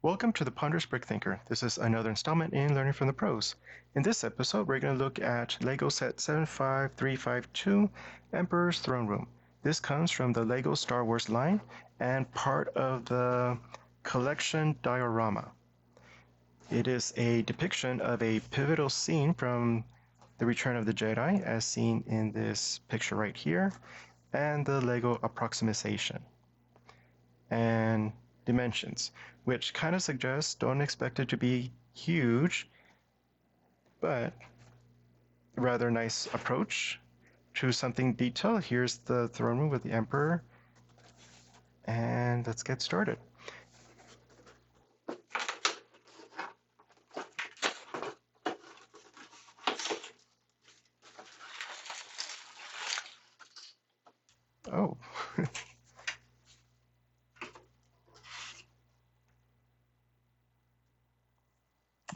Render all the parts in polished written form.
Welcome to the Ponderous Brick Thinker. This is another installment in Learning from the Pros. In this episode, we're going to look at LEGO Set 75352, Emperor's Throne Room. This comes from the LEGO Star Wars line and part of the collection diorama. It is a depiction of a pivotal scene from The Return of the Jedi, as seen in this picture right here, and the LEGO approximation. And dimensions, which kind of suggests don't expect it to be huge, but rather nice approach to something detailed. Here's the throne room with the Emperor, and let's get started. Oh.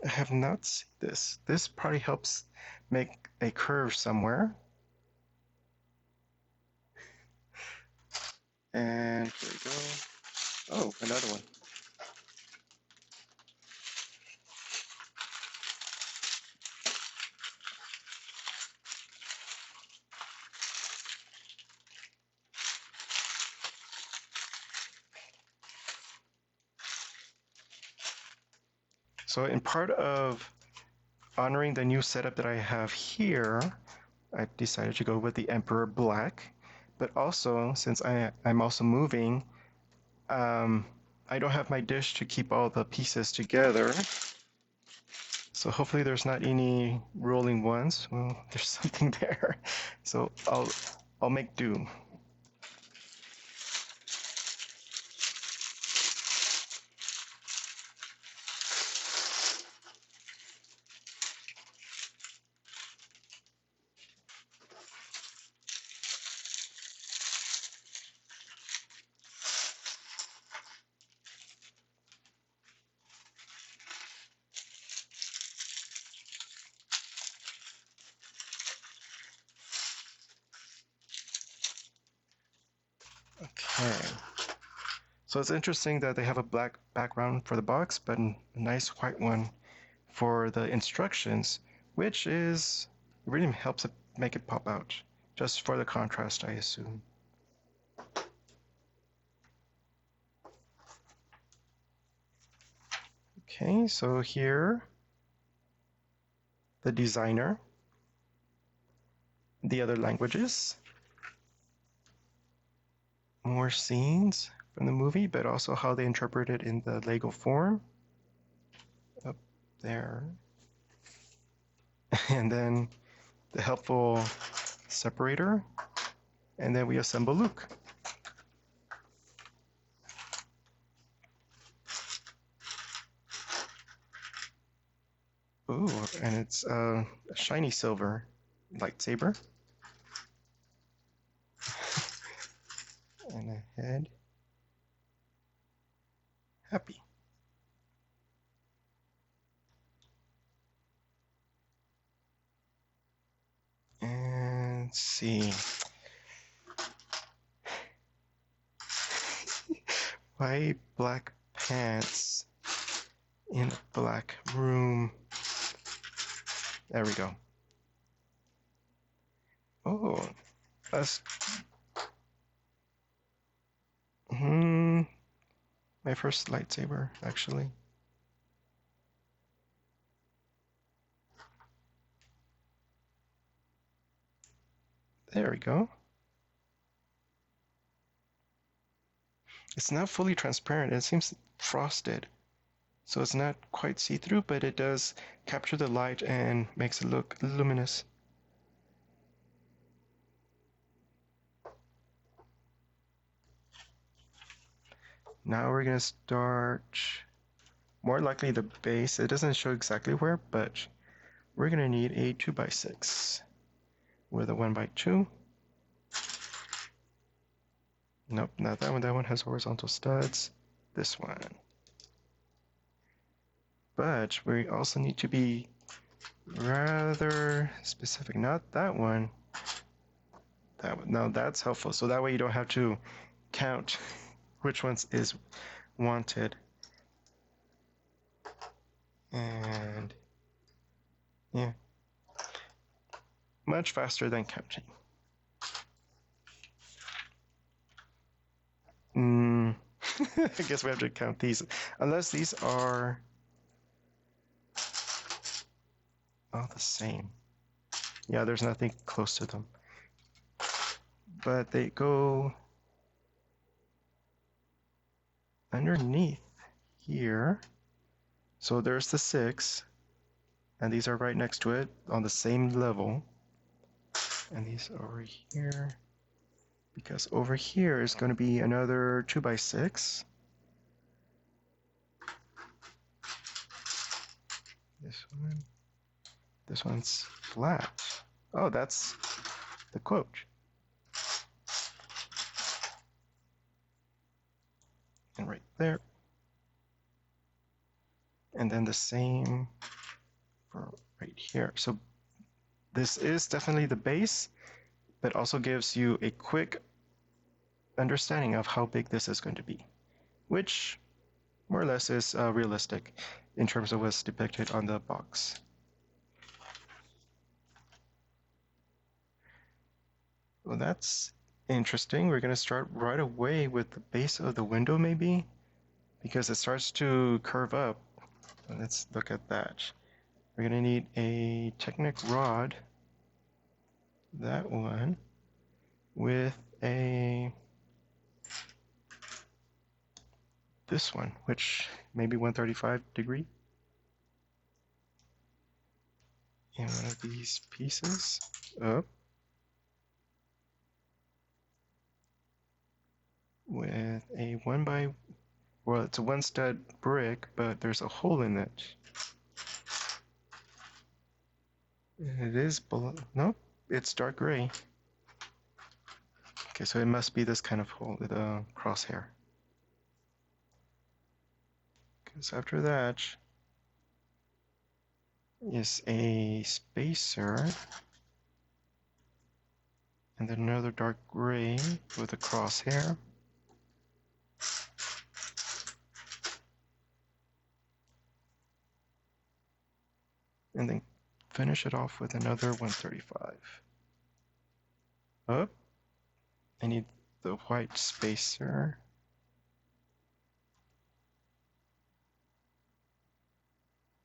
I have not seen this. This probably helps make a curve somewhere. And here we go. Oh, another one. So in part of honoring the new setup that I have here, I decided to go with the Emperor Black. But also, since I'm also moving, I don't have my dish to keep all the pieces together. So hopefully there's not any rolling ones. Well, there's something there. So I'll make do. Okay. So it's interesting that they have a black background for the box, but a nice white one for the instructions, which is really helps it make it pop out, just for the contrast, I assume. Okay, so here, the designer, the other languages, more scenes from the movie, but also how they interpret it in the Lego form. Up there. And then the helpful separator, and then we assemble Luke. Ooh, and it's a shiny silver lightsaber. And a head. Happy. And let's see. Why black pants in a black room? There we go. Oh, that's my first lightsaber, actually. There we go. It's not fully transparent. It seems frosted. So it's not quite see-through, but it does capture the light and makes it look luminous. Now we're going to start, more likely the base. It doesn't show exactly where, but we're going to need a 2x6 with a 1x2. Nope, not that one. That one has horizontal studs. This one. But we also need to be rather specific. Not that one. That one. Now that's helpful. So that way you don't have to count which ones is wanted. And yeah, much faster than counting. I guess we have to count these, unless these are all the same. Yeah, there's nothing close to them. But they go underneath here. So there's the 6, and these are right next to it on the same level. And these over here, because over here is going to be another 2x6. This one's flat. Oh, that's the quote. And right there. And then the same for right here. So this is definitely the base, but also gives you a quick understanding of how big this is going to be, which more or less is realistic in terms of what's depicted on the box. Well, that's interesting. We're going to start right away with the base of the window, maybe, because it starts to curve up. Let's look at that. We're going to need a Technic rod, that one, with this one, which maybe 135 degree. And one of these pieces up with a well, it's a 1-stud brick, but there's a hole in it. It is nope, it's dark gray. Okay, so it must be this kind of hole with a crosshair. Because after that is a spacer, and then another dark gray with a crosshair. And then finish it off with another 135. Oh, I need the white spacer.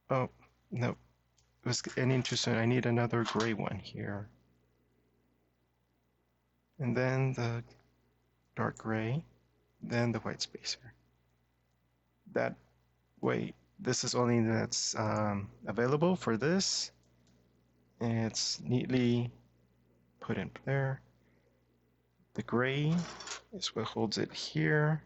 Oh, no, it was ending too soon. I need another gray one here. And then the dark gray, then the white spacer. That way, this is only that's available for this. And it's neatly put in there. The gray is what holds it here.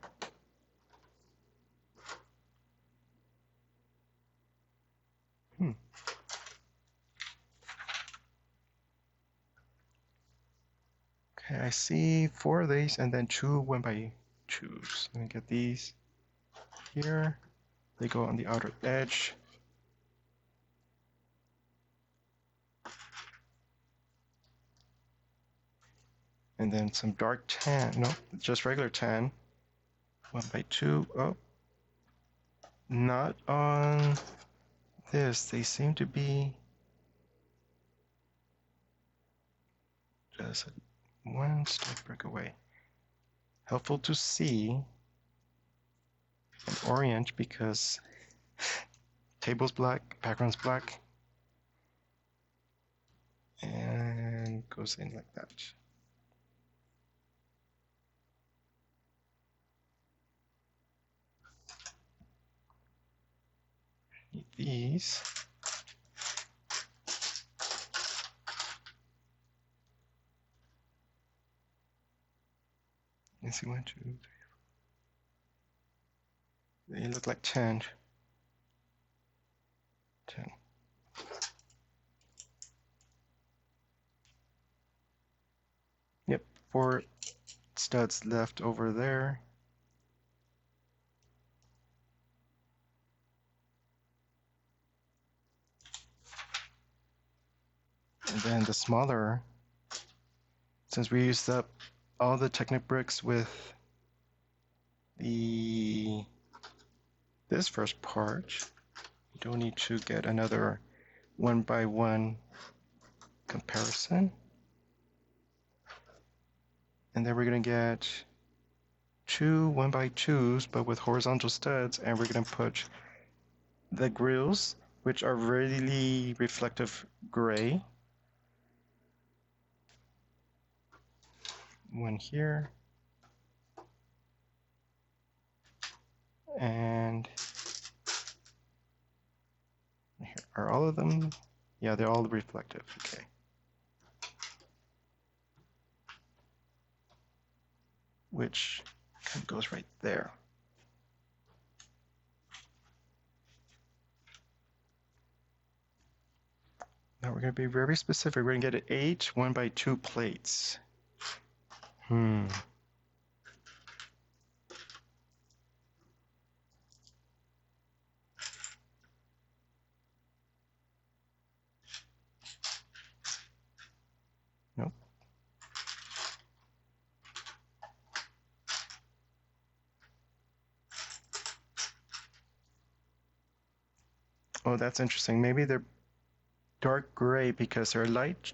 Okay, I see 4 of these and then 2 1x2s. Let me get these here. They go on the outer edge. And then some dark tan, no, just regular tan. 1x2, oh. Not on this, they seem to be just 1 step brick away. Helpful to see and orient because table's black, background's black, and goes in like that. Need these. Let's see, 1, 2, 3. They look like 10. 10. Yep, 4 studs left over there. And then the smaller, since we used up all the Technic bricks with this first part, don't need to get another 1x1 comparison. And then we're going to get two 1x2s, but with horizontal studs, and we're going to put the grills, which are really reflective gray. One here. And here are all of them. Yeah, they're all reflective. Okay. Which goes right there. Now we're going to be very specific. We're going to get 8 1x2 plates. Nope. Oh, that's interesting. Maybe they're dark gray because they're light,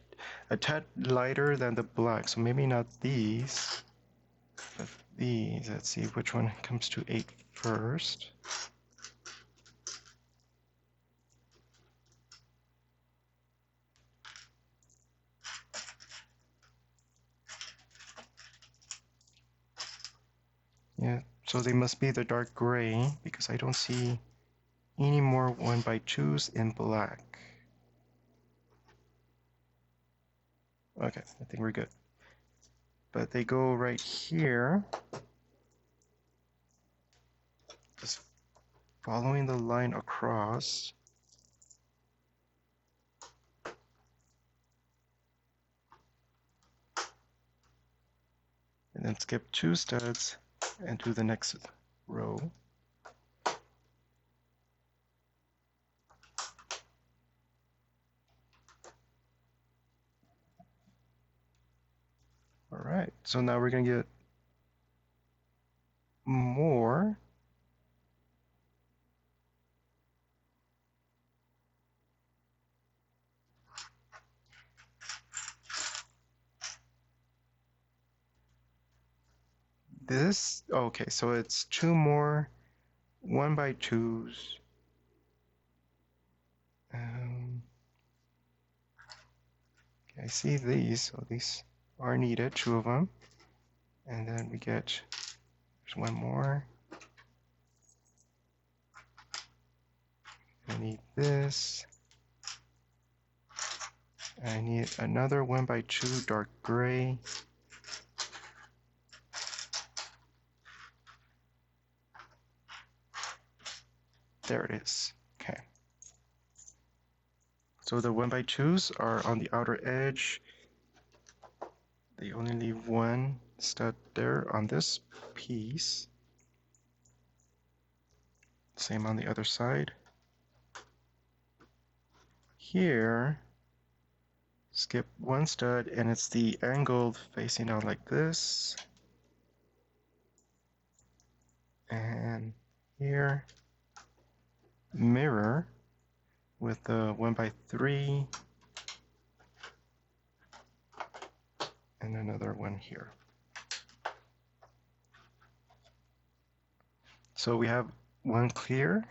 a tad lighter than the black. So maybe not these, but these. Let's see which one comes to 8 first. Yeah, so they must be the dark gray because I don't see any more 1x2s in black. Okay, I think we're good. But they go right here. Just following the line across. And then skip 2 studs and do the next row. All right, so now we're going to get more. This, okay, so it's 2 more 1x2s. Okay, I see these, so these are needed, 2 of them. And then we get, there's one more. I need this. I need another 1x2 dark gray. There it is. Okay. So the 1x2s are on the outer edge. They only leave one stud there on this piece. Same on the other side. Here, skip one stud and it's the angled facing out like this. And here, mirror with the 1x3 and another one here. So we have one clear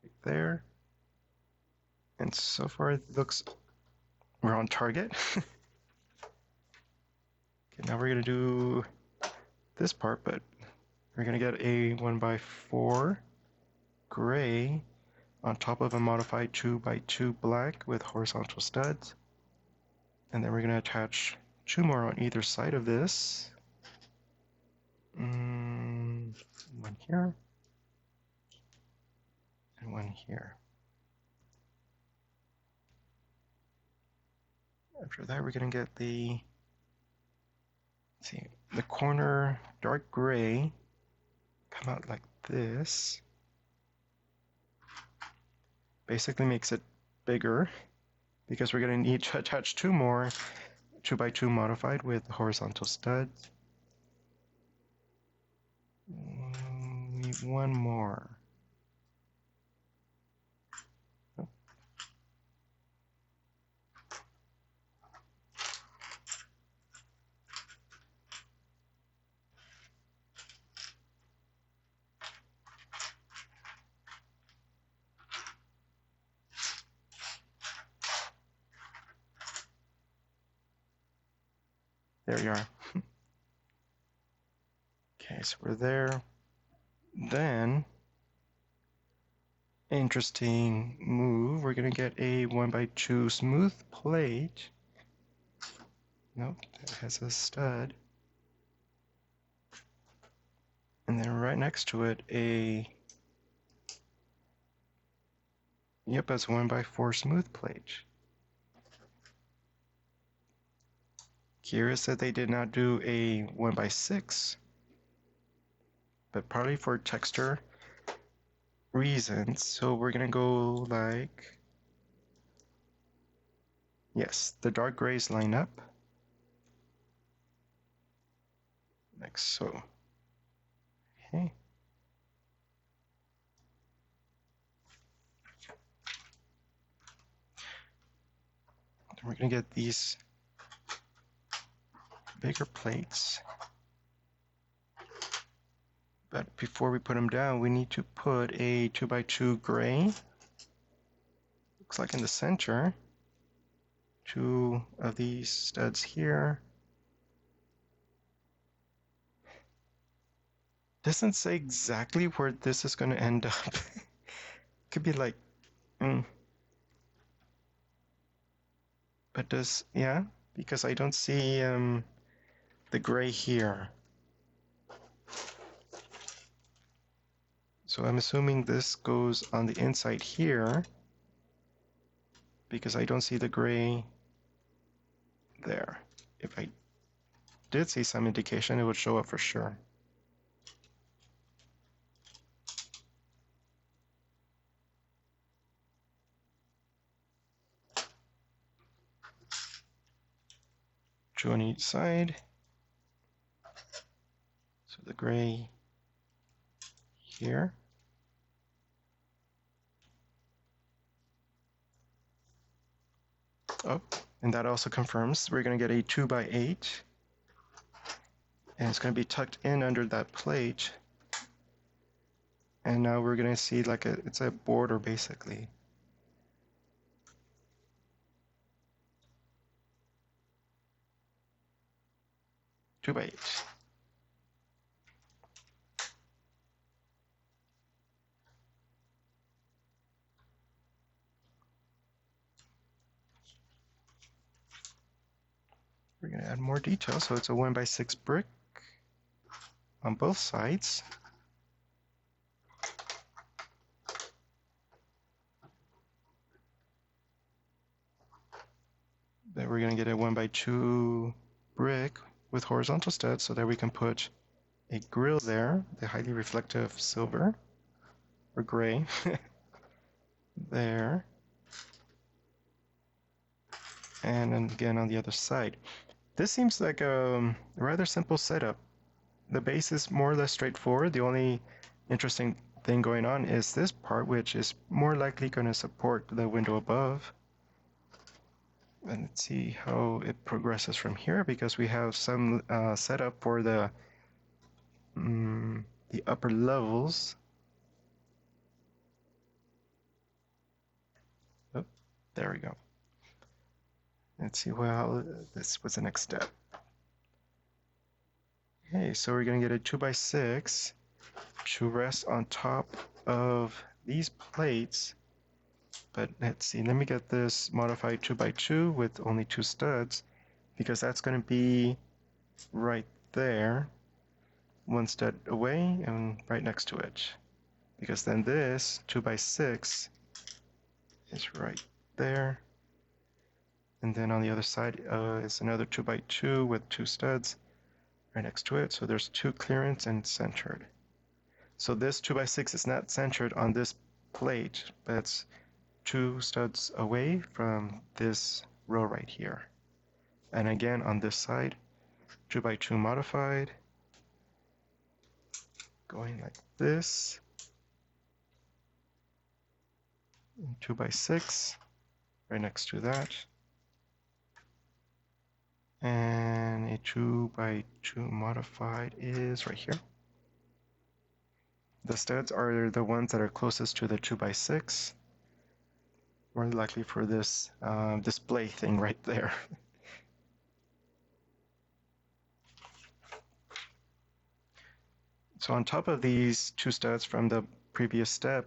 right there. And so far it looks we're on target. Okay, now we're gonna do this part, but we're gonna get a 1x4 gray on top of a modified 2x2 black with horizontal studs. And then we're gonna attach 2 more on either side of this. One here and one here. After that, we're gonna get the, let's see, the corner dark gray come out like this. Basically makes it bigger because we're gonna need to attach 2 more 2x2 modified with horizontal studs. Need one more. There you are. Okay, so we're there. Then, interesting move. We're gonna get a 1x2 smooth plate. Nope, that has a stud. And then right next to it, that's a 1x4 smooth plate. Curious that they did not do a 1x6, but probably for texture reasons. So we're gonna go like, yes, the dark grays line up. Like so. Okay. Then we're gonna get these bigger plates. But before we put them down, we need to put a 2x2 gray. Looks like in the center. Two of these studs here. Doesn't say exactly where this is going to end up. Could be like, but does, yeah, because I don't see the gray here. So I'm assuming this goes on the inside here because I don't see the gray there. If I did see some indication, it would show up for sure. Two on each side. So the gray here. Oh, and that also confirms we're going to get a 2x8. And it's going to be tucked in under that plate. And now we're going to see like it's a border basically. Two by 8. We're going to add more detail, so it's a 1x6 brick on both sides. Then we're going to get a 1x2 brick with horizontal studs so that we can put a grill there, the highly reflective silver or gray there. And then again on the other side. This seems like a rather simple setup. The base is more or less straightforward. The only interesting thing going on is this part, which is more likely going to support the window above. And let's see how it progresses from here, because we have some setup for the upper levels. Oh, there we go. Let's see how this was the next step. Okay, so we're going to get a 2x6 to rest on top of these plates. But let's see, let me get this modified 2x2 with only 2 studs, because that's going to be right there, 1 stud away and right next to it. Because then this 2x6 is right there. And then on the other side is another 2x2 with 2 studs right next to it. So there's 2 clearance and centered. So this 2x6 is not centered on this plate, but it's 2 studs away from this row right here. And again on this side, 2x2 modified, going like this, 2x6 right next to that, and a 2x2 modified is right here. The studs are the ones that are closest to the 2x6, more likely for this display thing right there. So on top of these two studs from the previous step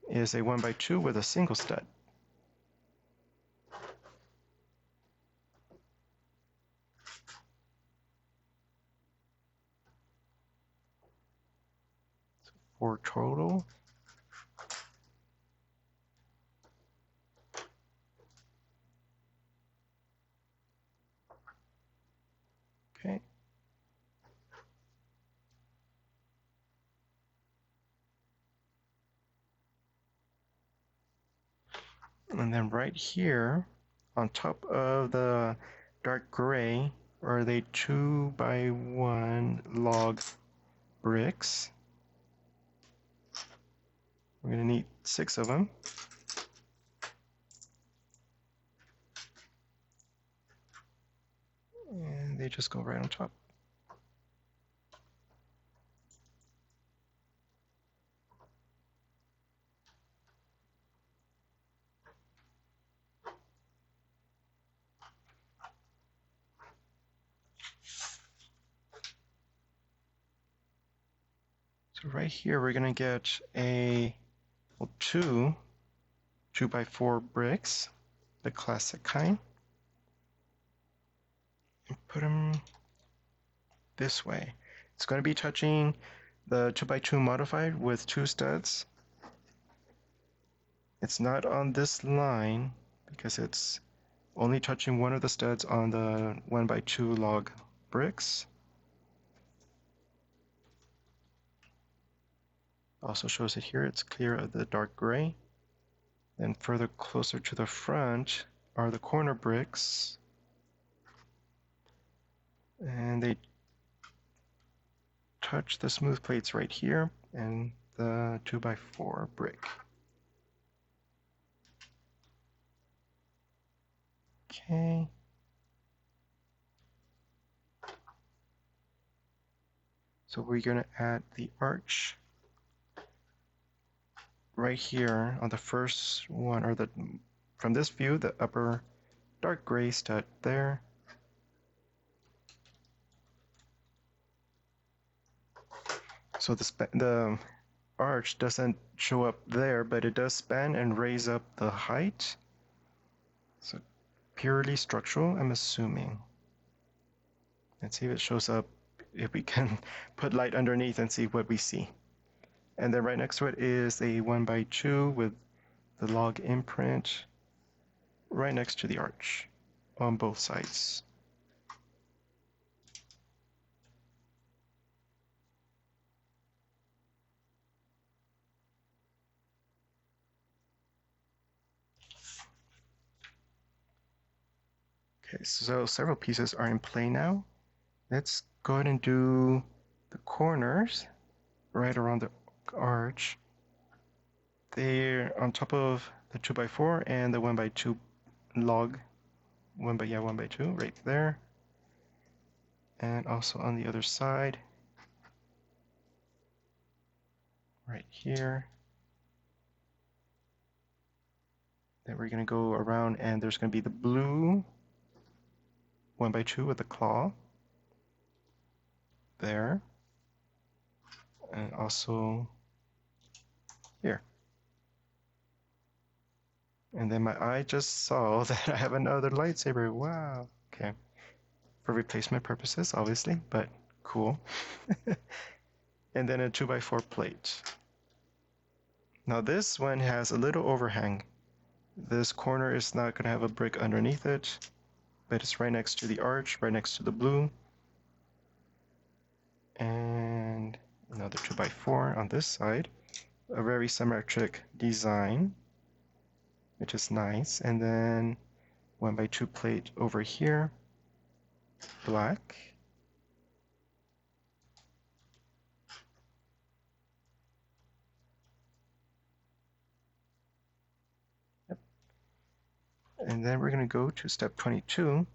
is a 1x2 with a single stud. So 4 total. Okay. And then right here, on top of the dark gray, are they 2x1 log bricks. We're going to need 6 of them. And they just go right on top. So right here, we're going to get a two 2x4 bricks, the classic kind, and put them this way. It's going to be touching the 2x2 modified with 2 studs. It's not on this line because it's only touching one of the studs on the 1x2 log bricks. Also shows it here, it's clear of the dark gray. Then further closer to the front are the corner bricks. And they touch the smooth plates right here and the 2x4 brick. Okay. So we're going to add the arch right here on the first one, or from this view, the upper dark gray stud there. So the arch doesn't show up there, but it does span and raise up the height. So purely structural, I'm assuming. Let's see if it shows up, if we can put light underneath and see what we see. And then right next to it is a 1x2 with the log imprint right next to the arch on both sides. Okay, so several pieces are in play now. Let's go ahead and do the corners right around the arch. They're on top of the 2x4 and the 1x2 log. 1x2 right there. And also on the other side, right here. Then we're going to go around and there's going to be the blue 1x2 with the claw there. And also here. And then my eye just saw that I have another lightsaber. Wow. Okay. For replacement purposes, obviously, but cool. And then a 2x4 plate. Now this one has a little overhang. This corner is not going to have a brick underneath it, but it's right next to the arch, right next to the blue. And another 2x4 on this side. A very symmetric design, which is nice. And then 1x2 plate over here, black. Yep. And then we're going to go to step 22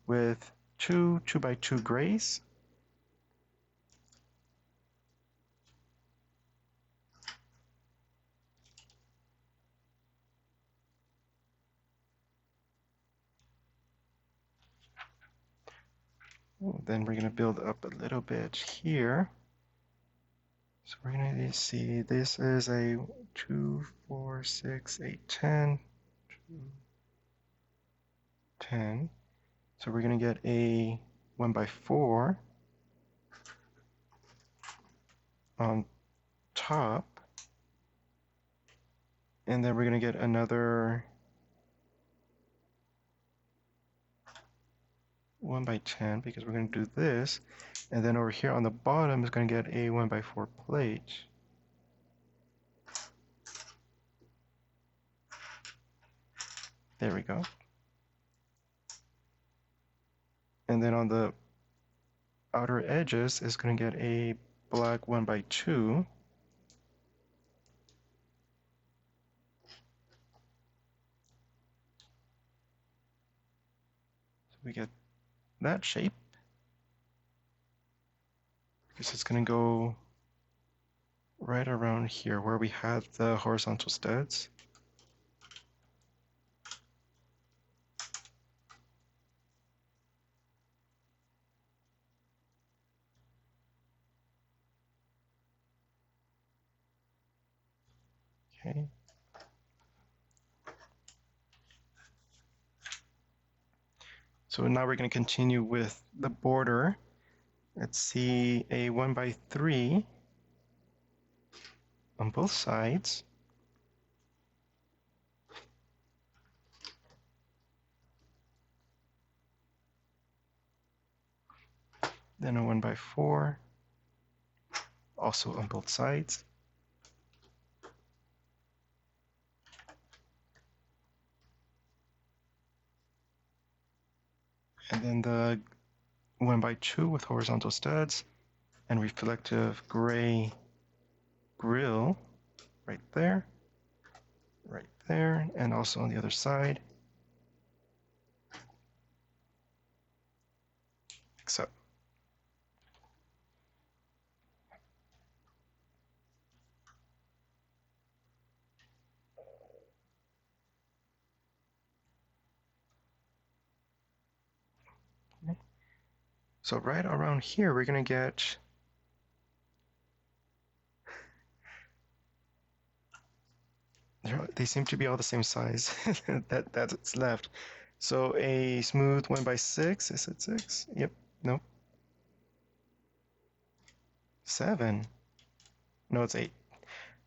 with two 2x2 grays. Then we're going to build up a little bit here. So we're gonna see, this is a 2, 4, 6, 8, 10, 10. So we're gonna get a 1x4 on top, and then we're gonna get another 1x10 because we're gonna do this, and then over here on the bottom is gonna get a 1x4 plate. There we go. And then on the outer edges is going to get a black 1x2. So we get that shape. Because it's going to go right around here where we had the horizontal studs. Okay. So now we're going to continue with the border. Let's see, a 1x3 on both sides. Then a 1x4, also on both sides. And then the 1x2 with horizontal studs and reflective gray grill right there, and also on the other side. Except so right around here, we're going to get they seem to be all the same size. That's left. So a smooth 1x6, is it 6? Yep, no. 7. No, it's 8.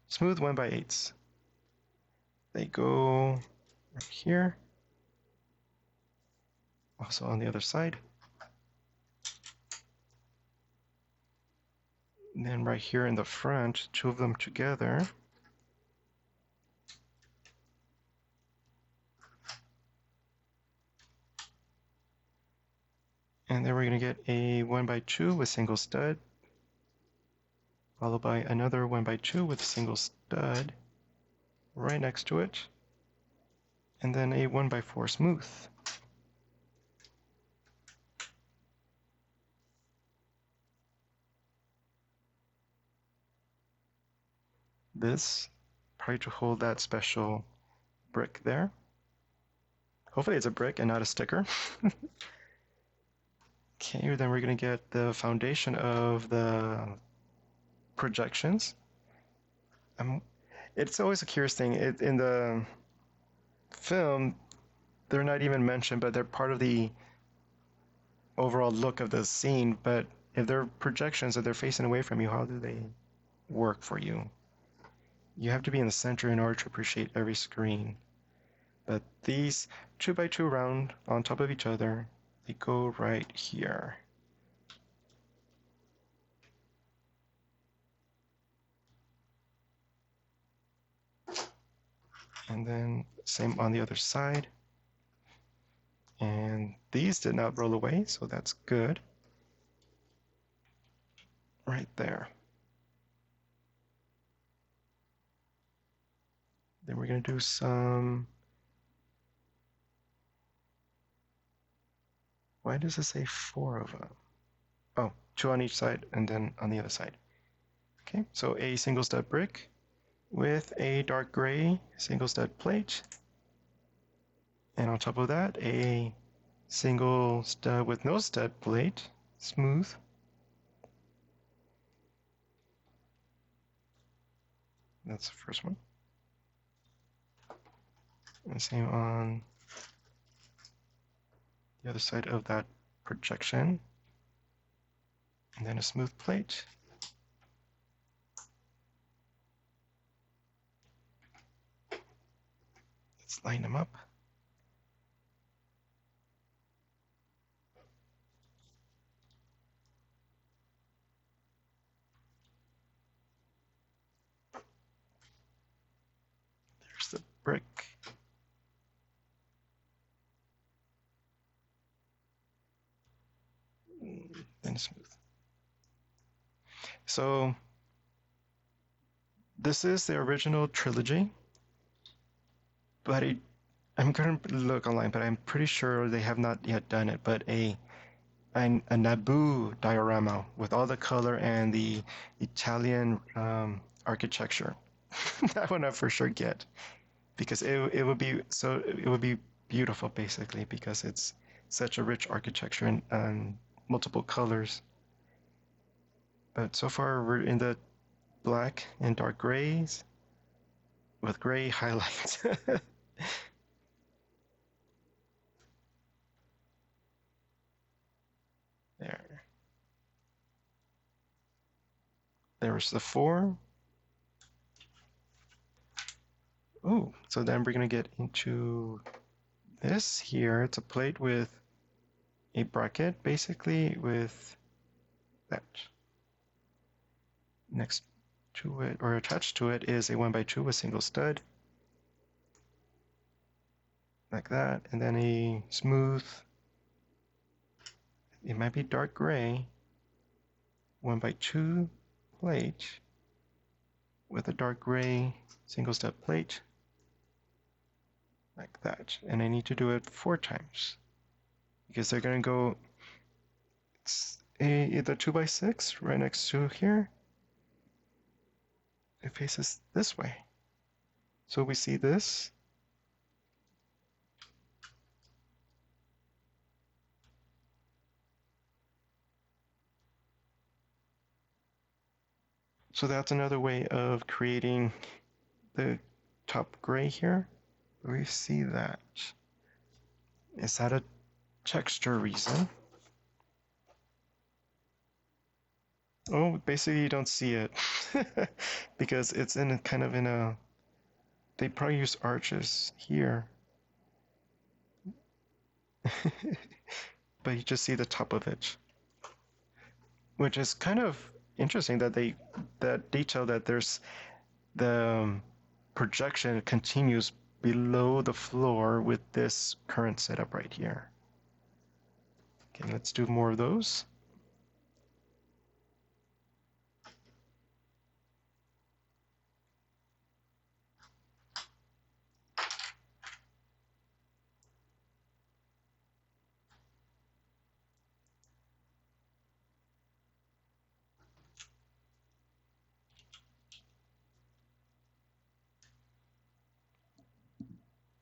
Smooth 1x8s. They go right here. Also on the other side. And then right here in the front, 2 of them together. And then we're going to get a 1x2 with single stud, followed by another 1x2 with single stud right next to it, and then a 1x4 smooth. This, probably to hold that special brick there. Hopefully it's a brick and not a sticker. Okay, then we're going to get the foundation of the projections. It's always a curious thing. In the film, they're not even mentioned, but they're part of the overall look of the scene. But if they're projections, if they're facing away from you, how do they work for you? You have to be in the center in order to appreciate every screen. But these 2x2 round on top of each other, they go right here. And then same on the other side. And these did not roll away, so that's good. Right there. Then we're going to do some... Why does it say 4 of them? Oh, 2 on each side and then on the other side. Okay, so a single stud brick with a dark gray single stud plate. And on top of that, a single stud with no stud plate, smooth. That's the first one. And same on the other side of that projection. And then a smooth plate. Let's line them up. There's the brick. Then smooth. So this is the original trilogy, but I'm going to look online, but I'm pretty sure they have not yet done it. But a Naboo diorama with all the color and the Italian architecture. That one I for sure get, because it would be beautiful basically, because it's such a rich architecture and multiple colors. But so far we're in the black and dark grays with gray highlights. There. There's the 4. Oh, so then we're going to get into this here. It's a plate with a bracket, basically, with that. Next to it, or attached to it, is a 1x2 with single stud. Like that. And then a smooth, it might be dark gray, 1x2 plate with a dark gray single stud plate. Like that. And I need to do it 4 times, because they're going to go the 2x6 right next to here. It faces this way. So we see this. So that's another way of creating the top gray here. We see that. Is that a texture reason? Oh, basically you don't see it because it's in a kind of in a, they probably use arches here. But you just see the top of it, which is kind of interesting that that detail that there's the projection continues below the floor with this current setup right here. Okay, let's do more of those.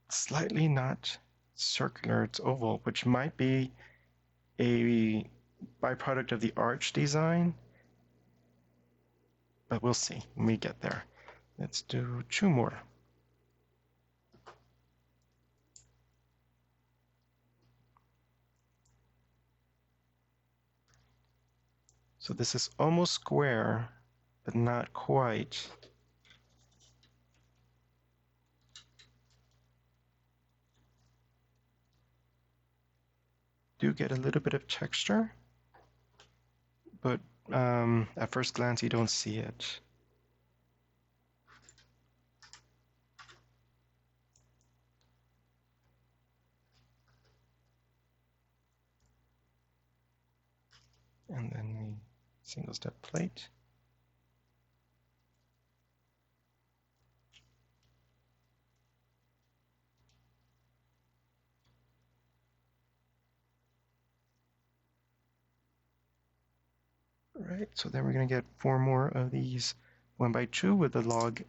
Slightly not circular, it's oval, which might be a byproduct of the arch design, but we'll see when we get there. Let's do 2 more. So this is almost square, but not quite. Do get a little bit of texture, but at first glance you don't see it. And then the single step plate. Right, so then we're going to get 4 more of these 1x2 with the log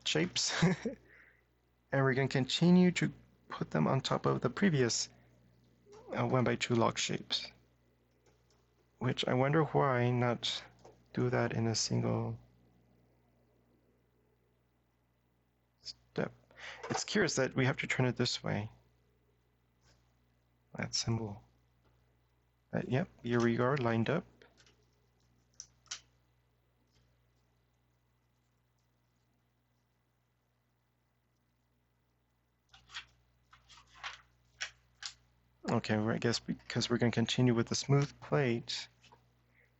shapes. And we're going to continue to put them on top of the previous 1x2 log shapes. Which I wonder why not do that in a single. It's curious that we have to turn it this way. That symbol. Yep, here we are lined up. Okay, well, I guess because we're going to continue with the smooth plate.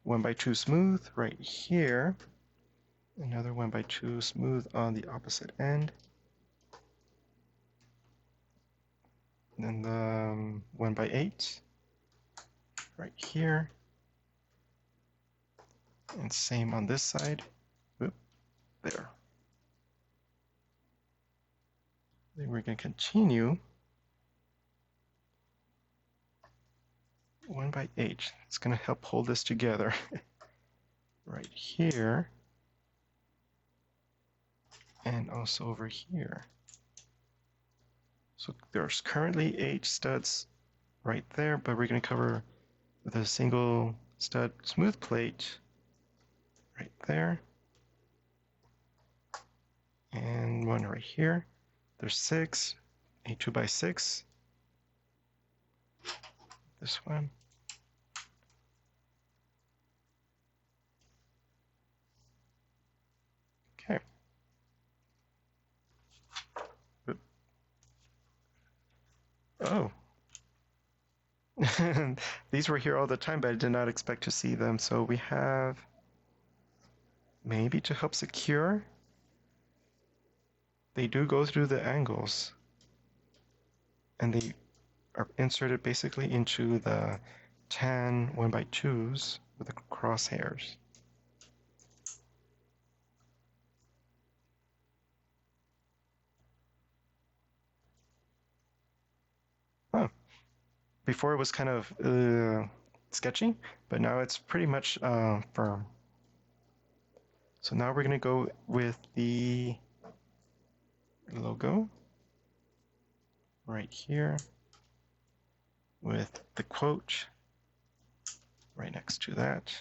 1x2 smooth right here. Another 1x2 smooth on the opposite end. And then the 1x8 right here. And same on this side. Oop, there. Then we're going to continue 1x8. It's going to help hold this together. Right here. And also over here. So there's currently 8 studs right there, but we're going to cover with a single stud smooth plate right there. And one right here. There's 6, a 2x6. This one. Okay. Oop. Oh. These were here all the time, but I did not expect to see them. So we have maybe to help secure. They do go through the angles. And they are inserted basically into the tan 1x2s with the crosshairs. Oh. Before it was kind of sketchy, but now it's pretty much firm. So now we're going to go with the logo right here with the quote right next to that.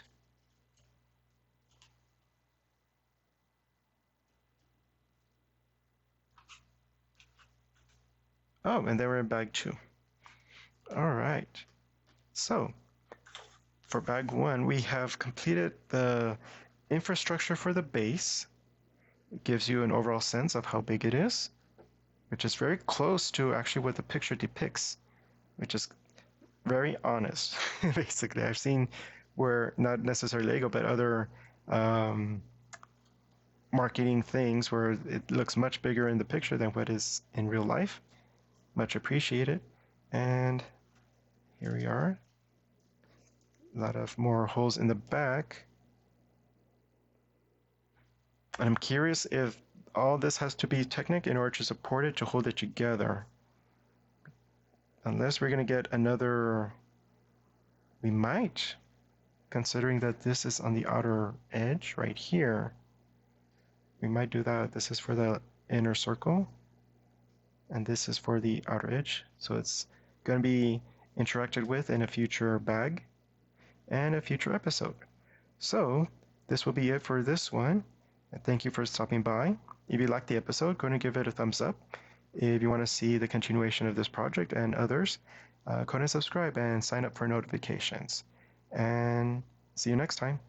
Oh, and then we're in bag 2. All right. So for bag 1, we have completed the infrastructure for the base. It gives you an overall sense of how big it is, which is very close to actually what the picture depicts, which is very honest. Basically, I've seen where not necessarily Lego, but other marketing things where it looks much bigger in the picture than what is in real life. Much appreciated. And here we are. A lot of more holes in the back. And I'm curious if all this has to be Technic in order to support it, to hold it together. Unless we're going to get another, we might, considering that this is on the outer edge right here. We might do that. This is for the inner circle, and this is for the outer edge. So it's going to be interacted with in a future bag and a future episode. So this will be it for this one. And thank you for stopping by. If you liked the episode, go ahead and give it a thumbs up. If you want to see the continuation of this project and others, go ahead and subscribe and sign up for notifications. And see you next time.